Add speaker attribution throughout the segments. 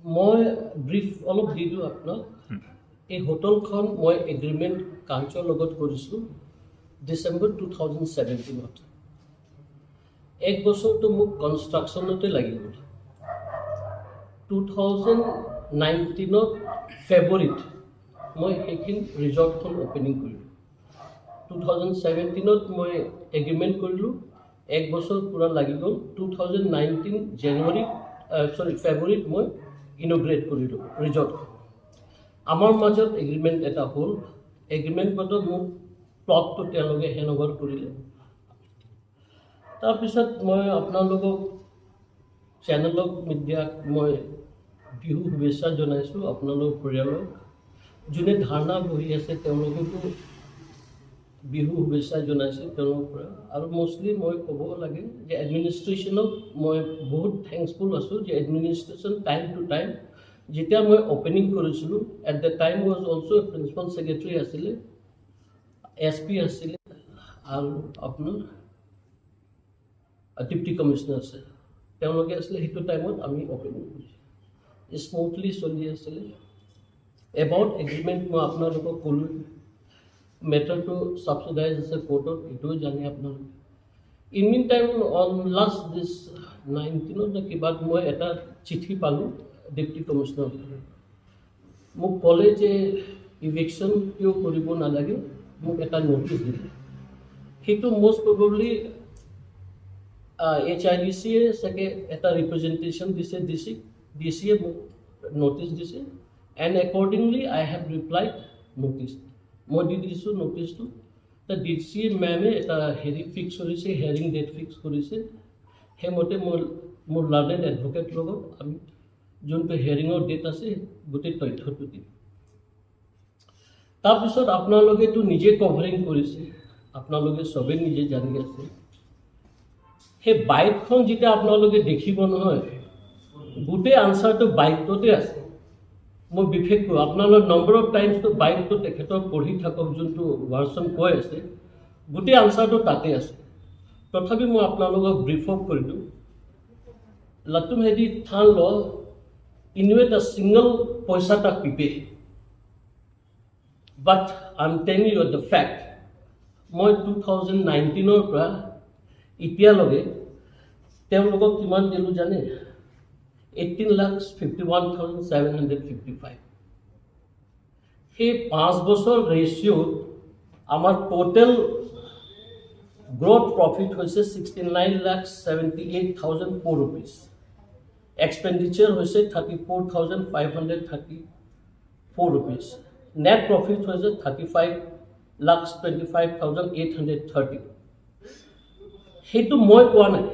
Speaker 1: মই ব্ৰিফ অলপ দি দিওঁ আপোনাক। এই হোটেলখন মই এগ্ৰিমেণ্ট কাঞ্চৰ লগত কৰিছোঁ ডিচেম্বৰ 2017। এক বছৰটো মোক কনষ্ট্ৰাকশ্যনতে লাগি গ'ল। 2019 ফেব্ৰুৱাৰীত মই সেইখিনি ৰিজৰ্টখন অ'পেনিং কৰিলোঁ। 2017 মই এগ্ৰিমেণ্ট কৰিলোঁ, এক বছৰ পূৰা লাগি গ'ল। 2019 ফেব্ৰুৱাৰীত মই ইনগ্ৰেট কৰিলোঁ ৰিজৰ্টখন। আমাৰ মাজত এগ্ৰিমেণ্ট এটা হ'ল। এগ্ৰিমেণ্ট মতে মোক প্লটটো তেওঁলোকে হেণ্ডঅভাৰ কৰিলে। তাৰপিছত মই আপোনালোকক চেনেলক মিডিয়াক মই বিহু শুভেচ্ছা জনাইছোঁ। আপোনালোকৰ পৰিয়ালক যোনে ধাৰণা বহি আছে তেওঁলোককো বিহু শুভেচ্ছা জনাইছোঁ তেওঁলোকৰ পৰা। আৰু মষ্টলি মই ক'ব লাগে যে এডমিনিষ্ট্ৰেশ্যনক মই বহুত থেংকফুল আছোঁ যে এডমিনিষ্ট্ৰেশ্যন টাইম টু টাইম যেতিয়া মই অ'পেনিং কৰিছিলোঁ, at the time was also' principal secretary আছিলে, SP আছিলে আৰু আপোনাৰ ডিপ্টি কমিশ্যনাৰ আছিলে, তেওঁলোকে আছিলে। সেইটো টাইমত আমি অ'পেনিং কৰিছোঁ, স্মুথলি চলি আছিলে। এবাউট এগ্ৰিমেণ্ট মই আপোনালোকক ক'লোঁ, মেটাৰটো ছাবচিডাইজ আছে কোৰ্টত, এইটোও জানে আপোনালোকে। In mean time on last this 19 কিবাত মই এটা চিঠি পালোঁ ডিপ্টি কমিশ্যনাৰ। মোক ক'লে যে ইভিকশ্যন কিয় কৰিব নালাগে, মোক এটা ন'টিছ দিলে। সেইটো মষ্ট প্ৰবেবলি HIDCয়ে চাগে এটা ৰিপ্ৰেজেণ্টেশ্যন দিছে, DCয়ে মোক ন'টিছ দিছে। And accordingly I have replied notice. মই দি দিছোঁ ন'টিছটো। DCয়ে মেমে এটা ফিক্স কৰিছে, হেয়াৰিং ডেট ফিক্স কৰিছে। সেইমতে মই মোৰ লাৰ্ণেড এডভকেট লগত আমি যোনটো হেয়াৰিঙৰ ডেট আছে গোটেই তথ্যটো দিম। তাৰপিছত আপোনালোকেতো নিজে কভাৰিং কৰিছে, আপোনালোকে চবেই নিজে জানি আছে। সেই বাইকখন যেতিয়া আপোনালোকে দেখিব নহয়, গোটেই আনচাৰটো বাইকটোতে আছে। মই বিশেষকৈ আপোনালোকৰ নম্বৰ অফ টাইমছটো বাইকটো তেখেতক পঢ়ি থাকক, যোনটো ভাৰ্চন কৈ আছে গোটেই আনচাৰটো তাতে আছে। তথাপি মই আপোনালোকক ব্ৰিফ অফ কৰি দিওঁ। লাটুম হেডি থান ল ইনভেট আ ছিংগল পইচা তাক পিপে, but I am telling you the fact. মই 2019 পৰা এতিয়ালৈকে তেওঁলোকক কিমান দিলোঁ জানে? 18,51,755। সেই 5 বছৰ ৰেচিঅ'ত আমাৰ টোটেল গ্ৰথ প্ৰফিট হৈছে 69,78,004 rupees। এক্সপেণ্ডিচাৰ হৈছে 34,534 rupees। নেট প্ৰফিট হৈছে 35,25,830। সেইটো মই কোৱা নাই।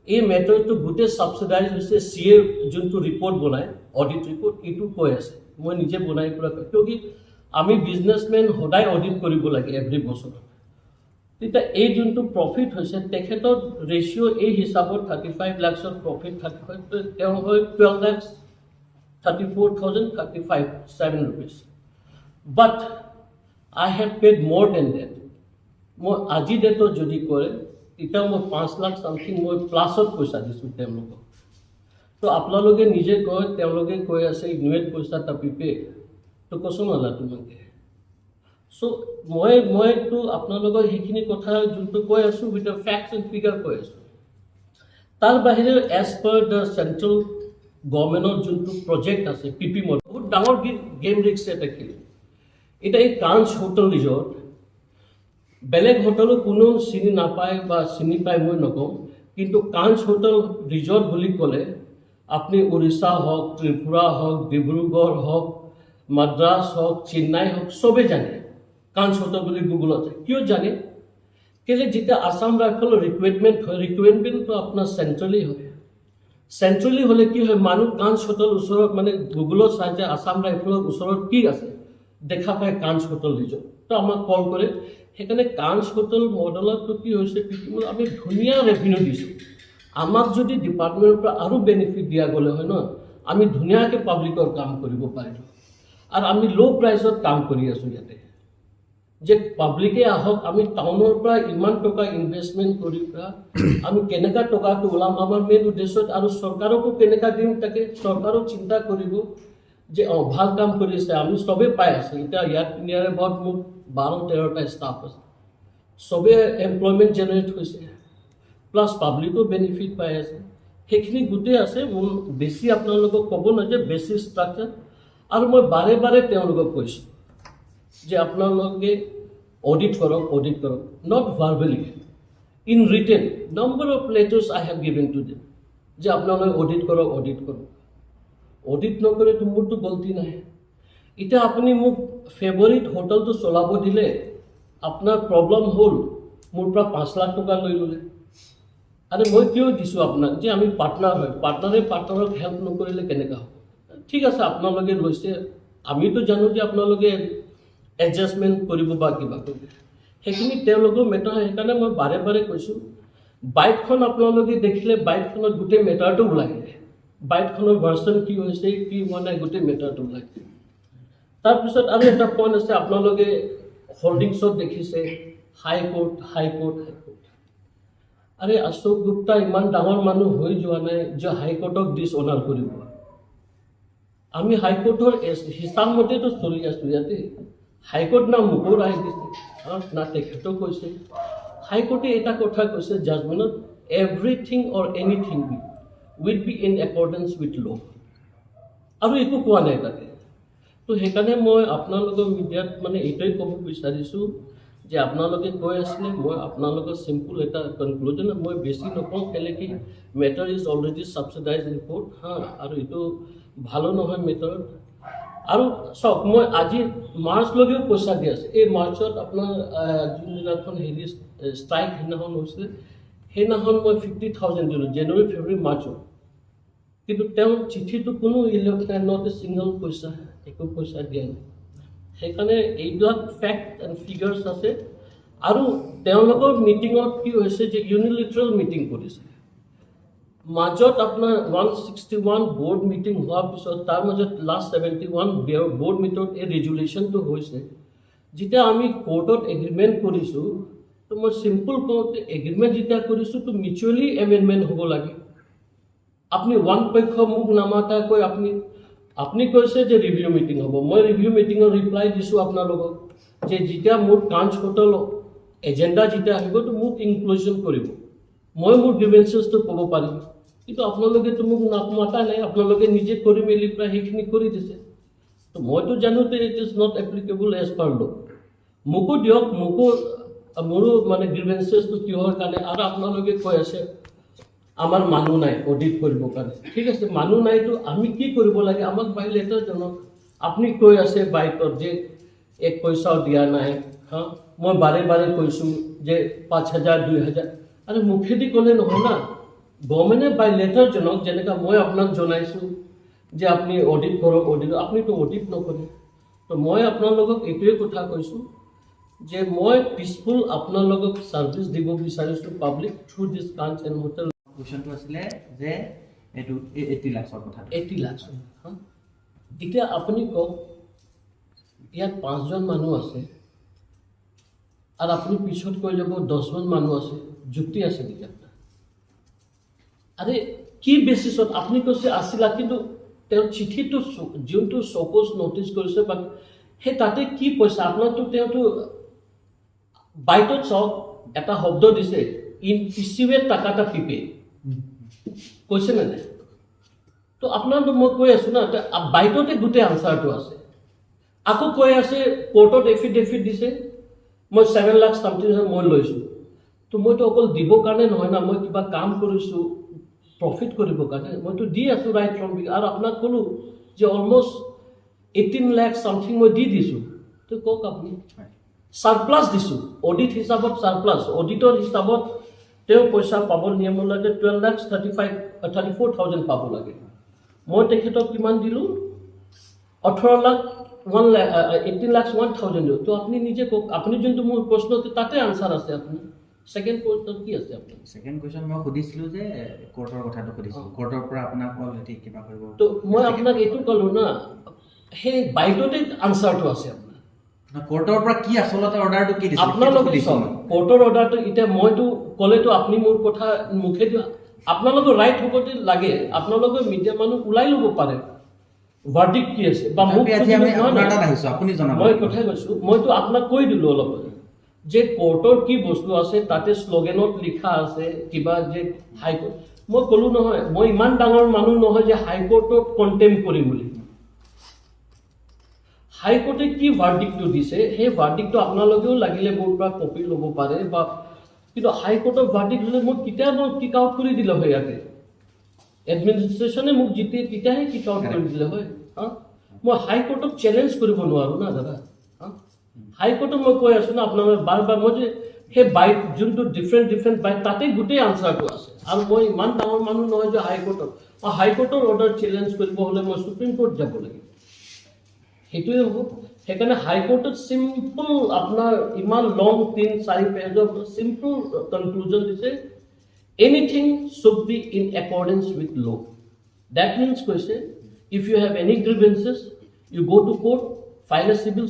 Speaker 1: এই মেটাৰটো গোটেই ছাবচিডাইজ হৈছে CA যোনটো ৰিপৰ্ট বনায়, অডিট ৰিপৰ্ট, এইটো কৈ আছে। মই নিজে বনাই পৰা কিয় আমি বিজনেছমেন সদায় অডিট কৰিব লাগে এভৰি বছৰ। তেতিয়া এই যোনটো প্ৰফিট হৈছে তেখেতৰ ৰেচিঅ' এই হিচাপত 35 লাখৰ প্ৰফিট 35, তেওঁ হয় 12,34,037 rupees। But I have paid more than date. মই আজি ডেটত যদি কৰে তেতিয়াও মই 5 লাখ চামথিং মই প্লাছত পইচা দিছোঁ তেওঁলোকক। তো আপোনালোকে নিজে কয়, তেওঁলোকে কৈ আছে ইনভেট পইচা তাপিপে, তো কচোন নালা তোমাকে। চ' মইতো আপোনালোকৰ সেইখিনি কথা যোনটো কৈ আছোঁ with the facts and figure কৈ আছোঁ। তাৰ বাহিৰে এজ পাৰ দ্য চেণ্ট্ৰেল গভৰ্ণমেণ্টৰ যোনটো প্ৰজেক্ট আছে PP মডেল, বহুত ডাঙৰ গেম ৰিক্স এটা খেলি। এতিয়া এই কাঞ্চ হোটেল ৰিজৰ্ট, বেলেগ হোটেলো কোনো চিনি নাপায় বা চিনি পায় মই নকওঁ, কিন্তু কাঞ্চ হোটেল ৰিজৰ্ট বুলি ক'লে আপুনি উৰিষ্যা হওক, ত্ৰিপুৰা হওক, ডিব্ৰুগড় হওক, মাদ্ৰাছ হওক, চেন্নাই হওক, চবেই জানে কাঞ্চ হোটেল বুলি গুগলত। কিয় জানে? কেলৈ যেতিয়া আছাম ৰাইফলৰ ৰিকুৱাৰমেণ্ট হয়, ৰিকুৱাৰমেণ্টটো আপোনাৰ চেণ্ট্ৰেলি হয়। চেণ্ট্ৰেলি হ'লে কি হয়, মানুহ কাঞ্চ হোটেল ওচৰত মানে গুগলত চাই যে আছাম ৰাইফলৰ ওচৰত কি আছে, দেখা পায় কাঞ্চ হোটেল ৰিজৰ্ট, তো আমাক কল কৰে। সেইকাৰণে কাঞ্চ হোটেল মডেলতো কি হৈছে, আমি ধুনীয়া ৰেভিনিউ দিছোঁ। আমাক যদি ডিপাৰ্টমেণ্টৰ পৰা আৰু বেনিফিট দিয়া গ'লে হয় ন, আমি ধুনীয়াকৈ পাব্লিকৰ কাম কৰিব পাৰিলোঁ। আৰু আমি ল' প্ৰাইচত কাম কৰি আছোঁ ইয়াতে। যে পাব্লিকে আহক আমি টাউনৰ পৰা ইমান টকা ইনভেষ্টমেণ্ট কৰি পৰা আমি কেনেকা টকাটো ওলাম আমাৰ মেইন উদ্দেশ্যত আৰু চৰকাৰকো কেনেকা দিম তাকে চৰকাৰো চিন্তা কৰিব যে ভাল কাম কৰিছে আমি সবে পাই আছে এতিয়া ইয়াত নিয়াৰে বহুত মোক 12-13টা ষ্টাফ আছে সবে এমপ্লয়মেণ্ট জেনেৰেট হৈছে প্লাছ পাব্লিকো বেনিফিট পাই আছে সেইখিনি গোটেই আছে মোৰ বেছি আপোনালোকক ক'ব নহয় যে বেছি ষ্ট্ৰাকচাৰ আৰু মই বাৰে বাৰে তেওঁলোকক কৈছোঁ যে আপোনালোকে অডিট কৰক not verbally in written number of letters I have given to them যে আপোনালোকে অডিট কৰক অডিট নকৰিতো মোৰতো গলতি নাই এতিয়া আপুনি মোক ফেব্ৰুৱাৰীত হোটেলটো চলাব দিলে আপোনাৰ প্ৰব্লেম হ'ল মোৰ পৰা 5 লাখ টকা লৈ ল'লে আৰু মই কিয় দিছোঁ আপোনাক যে আমি পাৰ্টনাৰ হয় পাৰ্টনাৰক হেল্প নকৰিলে কেনেকৈ হ'ব ঠিক আছে আপোনালোকে লৈছে আমিতো জানো যে আপোনালোকে এডজাষ্টমেণ্ট কৰিব বা কিবা কৰিব সেইখিনি তেওঁলোকৰ মেটাৰ সেইকাৰণে মই বাৰে বাৰে কৈছোঁ বাইকখন আপোনালোকে দেখিলে বাইকখনত গোটেই মেটাৰটো ওলাই যায় বাইকখনৰ ভাৰ্চন কি হৈছে কি হোৱা নাই গোটেই মেটাৰটো ওলাই যায় তাৰপিছত আৰু এটা পইণ্ট আছে আপোনালোকে হোল্ডিংছত দেখিছে হাইকোৰ্ট আৰে অশোক গুপ্তা ইমান ডাঙৰ মানুহ হৈ যোৱা নাই যে হাইকোৰ্টক ডিছঅনাৰ কৰিব আমি হাইকোৰ্টৰ হিচাপ মতেতো চলি আছোঁ ইয়াতে হাইকোৰ্ট না মোকো ৰায় দিছে না তেখেতেও কৈছে হাইকোৰ্টে এটা কথা কৈছে জাজমেণ্টত everything or anything will be in accordance with law আৰু একো কোৱা নাই তাতে তো সেইকাৰণে মই আপোনালোকৰ মিডিয়াত মানে এইটোৱে ক'ব বিচাৰিছোঁ যে আপোনালোকে কৈ আছিলে মই আপোনালোকৰ চিম্পল এটা কনক্লুজন মই বেছি নকওঁ কেলৈ কি matter is already sub judice in court আৰু এইটো ভালো নহয় মেটাৰ আৰু চাওক মই আজি মাৰ্চলৈকেও পইচা দি আছে এই মাৰ্চত আপোনাৰ যোনদিনাখন হেৰি ষ্ট্ৰাইক সেইদিনাখন হৈছিলে সেইদিনাখন মই 50,000 দিলোঁ জানুৱাৰী ফেব্ৰুৱাৰী মাৰ্চত কিন্তু তেওঁ চিঠিটো কোনো ইলেক্ট্ৰন নট এ ছিংগল পইচা একো পইচা দিয়া নাই সেইকাৰণে এইবিলাক ফেক্ট এণ্ড ফিগাৰ্ছ আছে আৰু তেওঁলোকৰ মিটিঙত কি হৈছে যে ইউনিলেটাৰেল মিটিং কৰিছে মাজত আপোনাৰ 161 বৰ্ড মিটিং হোৱাৰ পিছত তাৰ মাজত লাষ্ট 71 বৰ্ড মিটত এই ৰেজুলেশ্যনটো হৈছে যেতিয়া আমি কোৰ্টত এগ্ৰিমেণ্ট কৰিছোঁ তো মই চিম্পল কওঁ যে এগ্ৰিমেণ্ট যেতিয়া কৰিছোঁ তো মিউচুৱেলি এমেণ্ডমেণ্ট হ'ব লাগে আপুনি ওৱান পক্ষ মোক নামাতাকৈ আপুনি কৈছে যে ৰিভিউ মিটিং হ'ব মই ৰিভিউ মিটিঙৰ ৰিপ্লাই দিছোঁ আপোনালোকক যে যেতিয়া মোৰ কাঞ্চ হোটেল এজেণ্ডা যেতিয়া আহিব তো মোক ইনক্লুজন কৰিব মই মোৰ গ্ৰিভেন্সেছটো ক'ব পাৰিম কিন্তু আপোনালোকেতো মোক নামাতা নাই আপোনালোকে নিজে কৰি মেলি প্ৰায় সেইখিনি কৰি দিছে তো মইতো জানো যে it is not applicable as per law মোকো দিয়ক মোৰো মানে গ্ৰিভেন্সেছটো কিহৰ কাৰণে আৰু আপোনালোকে কৈ আছে আমাৰ মানুহ নাই অডিট কৰিবৰ কাৰণে ঠিক আছে মানুহ নাইতো আমি কি কৰিব লাগে আমাক বাই লেটাৰ জনাওক আপুনি কৈ আছে বাইকত যে এক পইচাও দিয়া নাই মই বাৰে বাৰে কৈছোঁ যে 5,000 2,000 আৰু মুখেদি ক'লে নহয় না গভৰ্ণমেণ্টে বাই লেটাৰ জনাওক যেনেকৈ মই আপোনাক জনাইছোঁ যে আপুনি অডিট কৰক আপুনিতো অডিট নকৰে তো মই আপোনালোকক এইটোৱে কথা কৈছোঁ যে মই পিচফুল আপোনালোকক ছাৰ্ভিচ দিব বিচাৰিছোঁ পাব্লিক থ্ৰু দিছ কাঞ্চ এণ্ড হোটেল
Speaker 2: কোৱেশ্যনটো আছিলে যে এইটো 80 লাখৰ কথা
Speaker 1: 80 লাখ এতিয়া আপুনি কওক ইয়াত 5জন মানুহ আছে আৰু আপুনি পিছত কৈ যাব 10জন মানুহ আছে যুক্তি আছে নেকি আপোনাৰ আৰে কি বেচিছত আপুনি কৈছে 80 লাখ কিন্তু তেওঁৰ চিঠিটো যোনটো চপ'জ ন'টিচ কৰিছে বাট সেই তাতে কি পইচা আপোনাৰতো তেওঁতো বাইটত চাওক এটা শব্দ দিছে ইন পিচিৱে টাকাটা পিপে কৈছে নে নাই তো আপোনাৰতো মই কৈ আছোঁ না বাইটতে গোটেই আনচাৰটো আছে আকৌ কৈ আছে কোৰ্টত এফিডেভিট দিছে মই 7 লাখ চামথিং মই লৈছোঁ তো মইতো অকল দিবৰ কাৰণে নহয় না মই কিবা কাম কৰিছোঁ প্ৰফিট কৰিবৰ কাৰণে মইতো দি আছোঁ ৰাইট ফ্ৰম আৰু আপোনাক ক'লোঁ যে অলমষ্ট 18 লাখ চামথিং মই দি দিছোঁ তো কওক আপুনি ছাৰপ্লাছ দিছোঁ অডিট হিচাপত ছাৰপ্লাছ অডিটৰ হিচাপত তেওঁ পইচা পাব নিয়ম লাগে 12,34,000 পাব লাগে মই তেখেতক কিমান দিলোঁ 18,01,000 দিলোঁ তো আপুনি নিজে কওক আপুনি যোনটো মোৰ প্ৰশ্ন তাতে আনচাৰ আছে আপুনি সেকেন্ড কোৱেশ্যন কি আছে আপোনাৰ
Speaker 2: সেকেন্ড কোৱেশ্যন মই সুধিছিলোঁ যে কোৰ্টৰ কথাটো সুধিছিলোঁ কোৰ্টৰ পৰা আপোনাক কল ঠিক কিবা কৰিব
Speaker 1: তো মই আপোনাক এইটো ক'লোঁ না সেই বাইটতে আনচাৰটো আছে আপোনাৰ
Speaker 2: কোৰ্টৰ পৰা কি আচলতে অৰ্ডাৰটো কি দিছিল
Speaker 1: আপোনালোকে কোৰ্টৰ অৰ্ডাৰটো এতিয়া মইতো ক'লেতো আপুনি মোৰ কথা মুখেদি আপোনালোকৰ ৰাইট হ'ব লাগে আপোনালোকে মিডিয়া মানুহ ওলাই ল'ব পাৰে ভাৰ্ডিক্ট কি আছে বা মোক মই কথাই কৈছোঁ মইতো আপোনাক কৈ দিলোঁ অলপ যে কোৰ্টৰ কি বস্তু আছে তাতে শ্লোগানত লিখা আছে কিবা যে হাইকোৰ্ট মই ক'লো নহয় মই ইমান ডাঙৰ মানুহ নহয় যে হাইকোৰ্টত কণ্টেম কৰিম বুলি হাইকোৰ্টে কি ভাৰ্ডিক্টটো দিছে সেই ভাৰ্ডিক্টটো আপোনালোকেও লাগিলে মোৰ পৰা কপি ল'ব পাৰে বা কিন্তু হাইকোৰ্টৰ ভাৰ্ডিক্ট হ'লে মোক কেতিয়া মই কিক আউট কৰি দিলে হয় ইয়াতে এডমিনিষ্ট্ৰেশ্যনে মোক তেতিয়াহে কিক আউট কৰি দিলে হয় মই হাইকোৰ্টক চেলেঞ্জ কৰিব নোৱাৰোঁ না দাদা হাইকোৰ্টক মই কৈ আছোঁ না আপোনালোকে বাৰ বাৰ মই যে সেই বাইট যোনটো ডিফাৰেণ্ট বাইট তাতে গোটেই আনচাৰটো আছে আৰু মই ইমান ডাঙৰ মানুহ নহয় যে হাইকোৰ্টৰ অৰ্ডাৰ চেলেঞ্জ কৰিব হ'লে মই সুপ্ৰিম কোৰ্ট যাব লাগিব সেইটোৱে হ'ব সেইকাৰণে হাইকোৰ্টত চিম্পল আপোনাৰ ইমান লং 3-4 পেজৰ চিম্পল কনক্লুজন দিছে anything should be in accordance with law that means কৈছে if you have any grievances you go' to court file a civil